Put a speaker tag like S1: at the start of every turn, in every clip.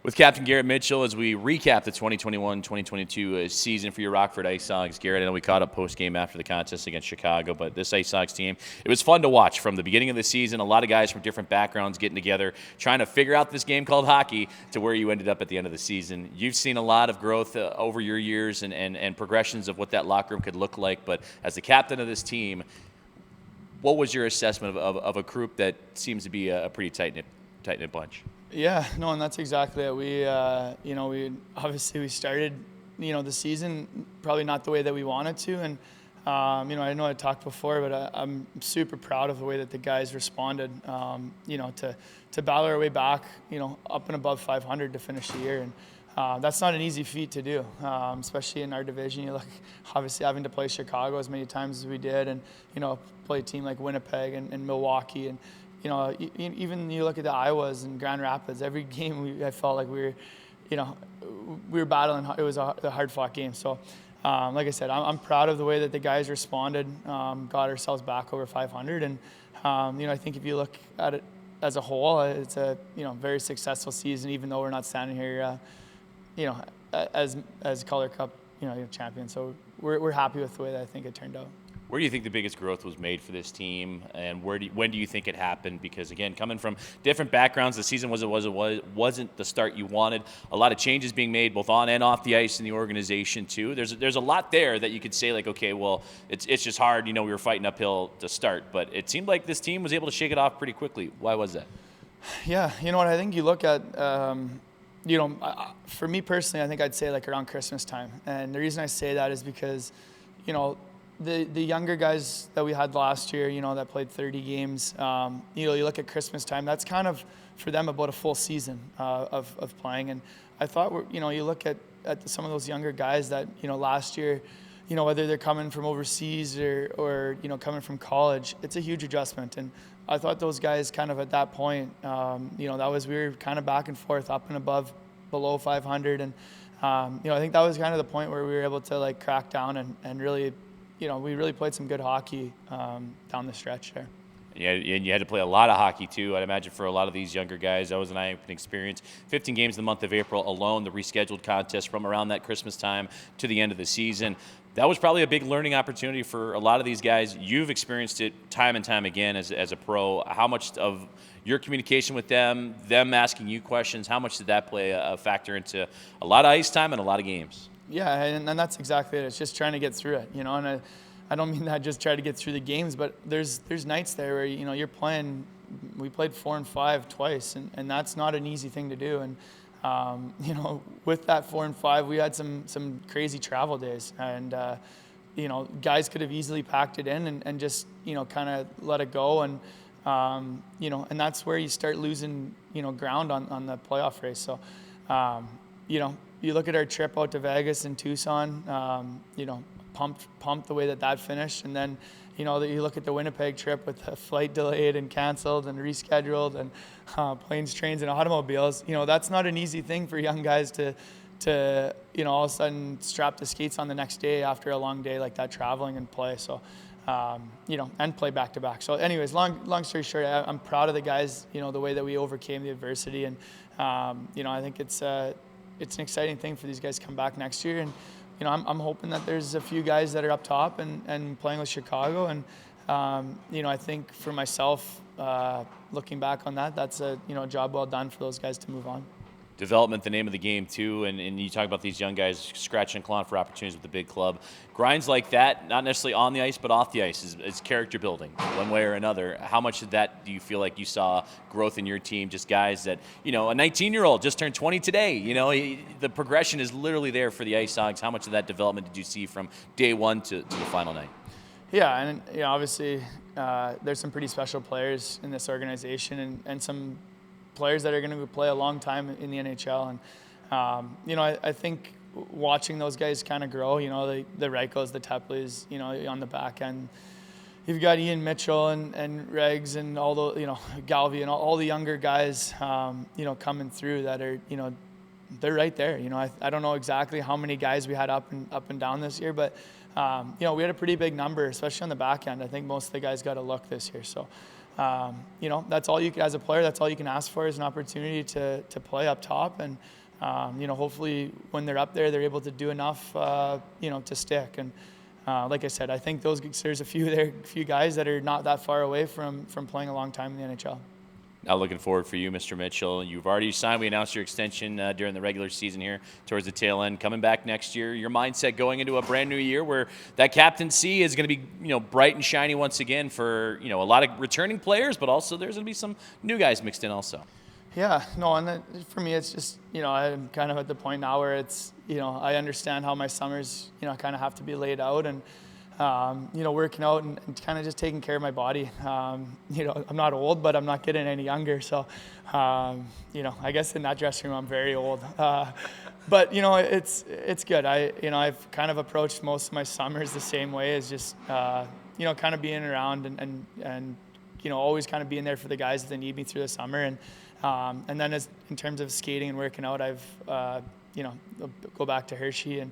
S1: With Captain Garrett Mitchell, as we recap the 2021-2022 season for your Rockford IceHogs. Garrett, I know we caught up post-game after the contest against Chicago, but this IceHogs team, it was fun to watch from the beginning of the season. A lot of guys from different backgrounds getting together, trying to figure out this game called hockey to where you ended up at the end of the season. You've seen a lot of growth over your years and progressions of what that locker room could look like, but as the captain of this team, what was your assessment of a group that seems to be a pretty tight-knit bunch?
S2: Yeah, no, and that's exactly it. We obviously we started, the season probably not the way that we wanted to, and I know I talked before, but I'm super proud of the way that the guys responded. To battle our way back, up and above 500 to finish the year, and that's not an easy feat to do, especially in our division. You look, obviously having to play Chicago as many times as we did, and play a team like Winnipeg and Milwaukee, and even you look at the Iowas and Grand Rapids, every game I felt like we were battling. It was a hard-fought game. So, like I said, I'm proud of the way that the guys responded, got ourselves back over 500. And, I think if you look at it as a whole, it's a, very successful season, even though we're not standing here, as Calder Cup, champions. So we're happy with the way that I think it turned out.
S1: Where do you think the biggest growth was made for this team, and when do you think it happened? Because again, coming from different backgrounds, the season wasn't the start you wanted. A lot of changes being made both on and off the ice in the organization too. There's a lot there that you could say like, okay, well, it's just hard. We were fighting uphill to start, but it seemed like this team was able to shake it off pretty quickly. Why was that?
S2: Yeah, what I think you look at. For me personally, I think I'd say like around Christmas time, and the reason I say that is because, the younger guys that we had last year, that played 30 games, you look at Christmas time, that's kind of for them about a full season of playing. And I thought, you look at some of those younger guys that, last year, whether they're coming from overseas or coming from college, it's a huge adjustment. And I thought those guys kind of at that point, we were kind of back and forth, up and above, below 500. And, I think that was kind of the point where we were able to like crack down and really, we really played some good hockey down the stretch there.
S1: Yeah, and you had to play a lot of hockey too. I'd imagine for a lot of these younger guys, that was an eye-opening experience. 15 games in the month of April alone, the rescheduled contest from around that Christmas time to the end of the season. That was probably a big learning opportunity for a lot of these guys. You've experienced it time and time again as a pro. How much of your communication with them asking you questions, how much did that play a factor into a lot of ice time and a lot of games?
S2: Yeah, and that's exactly it. It's just trying to get through it, and I don't mean that just try to get through the games, but there's nights there where, you're playing, we played 4 and 5 twice, and that's not an easy thing to do. And, with that 4 and 5, we had some crazy travel days, and, guys could have easily packed it in and just, kind of let it go. And, and that's where you start losing, ground on the playoff race. So, you look at our trip out to Vegas and Tucson, pumped the way that finished. And then, you look at the Winnipeg trip with the flight delayed and canceled and rescheduled and planes, trains, and automobiles. That's not an easy thing for young guys to all of a sudden strap the skates on the next day after a long day like that traveling and play. So, and play back to back. So anyways, long story short, I'm proud of the guys, the way that we overcame the adversity. And, I think it's an exciting thing for these guys to come back next year. And, I'm hoping that there's a few guys that are up top and playing with Chicago. And, I think for myself, looking back on that, that's a job well done for those guys to move on.
S1: Development, the name of the game too, and you talk about these young guys scratching and clawing for opportunities with the big club. Grinds like that, not necessarily on the ice, but off the ice, is character building one way or another. How much of that do you feel like you saw growth in your team? Just guys that, a 19-year-old just turned 20 today. The progression is literally there for the IceHogs. How much of that development did you see from day one to the final night?
S2: Yeah, and obviously there's some pretty special players in this organization and some players that are going to play a long time in the NHL. And, I think watching those guys kind of grow, the Reikos, the Tepleys, on the back end. You've got Ian Mitchell and Regs and all the, Galvi and all the younger guys, coming through that are, they're right there. I don't know exactly how many guys we had up and down this year, but, we had a pretty big number, especially on the back end. I think most of the guys got a look this year. So, That's all you as a player. That's all you can ask for is an opportunity to play up top, and hopefully when they're up there, they're able to do enough, to stick. And like I said, I think there's a few guys that are not that far away from playing a long time in the NHL.
S1: Now looking forward for you, Mr. Mitchell. You've already signed. We announced your extension during the regular season here towards the tail end. Coming back next year, your mindset going into a brand new year where that captaincy is going to be bright and shiny once again for a lot of returning players, but also there's going to be some new guys mixed in also.
S2: Yeah, no, and for me, it's just, I'm kind of at the point now where it's, I understand how my summers, kind of have to be laid out, and, working out and kind of just taking care of my body. I'm not old, but I'm not getting any younger. So, I guess in that dressing room, I'm very old. But, it's good. I've kind of approached most of my summers the same way, as just, kind of being around and always kind of being there for the guys that they need me through the summer. And then in terms of skating and working out, I've, go back to Hershey, and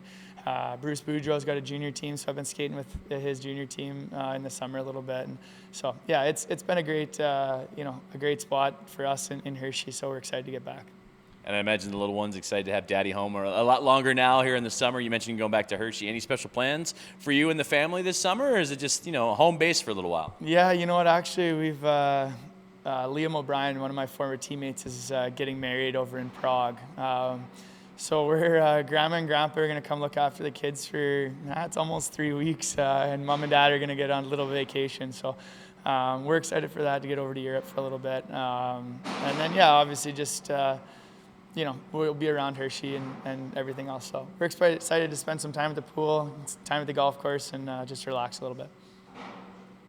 S2: Bruce Boudreau's got a junior team, so I've been skating with his junior team in the summer a little bit. And so, yeah, it's been a great spot for us in Hershey, so we're excited to get back.
S1: And I imagine the little one's excited to have daddy home a lot longer now here in the summer. You mentioned going back to Hershey. Any special plans for you and the family this summer, or is it just, home base for a little while?
S2: Yeah, you know what, actually, we've Liam O'Brien, one of my former teammates, is getting married over in Prague. So we're Grandma and Grandpa are going to come look after the kids for it's almost 3 weeks, and Mom and Dad are going to get on a little vacation. So we're excited for that, to get over to Europe for a little bit, and then obviously just we'll be around Hershey and everything else. So we're excited to spend some time at the pool, time at the golf course, and just relax a little bit.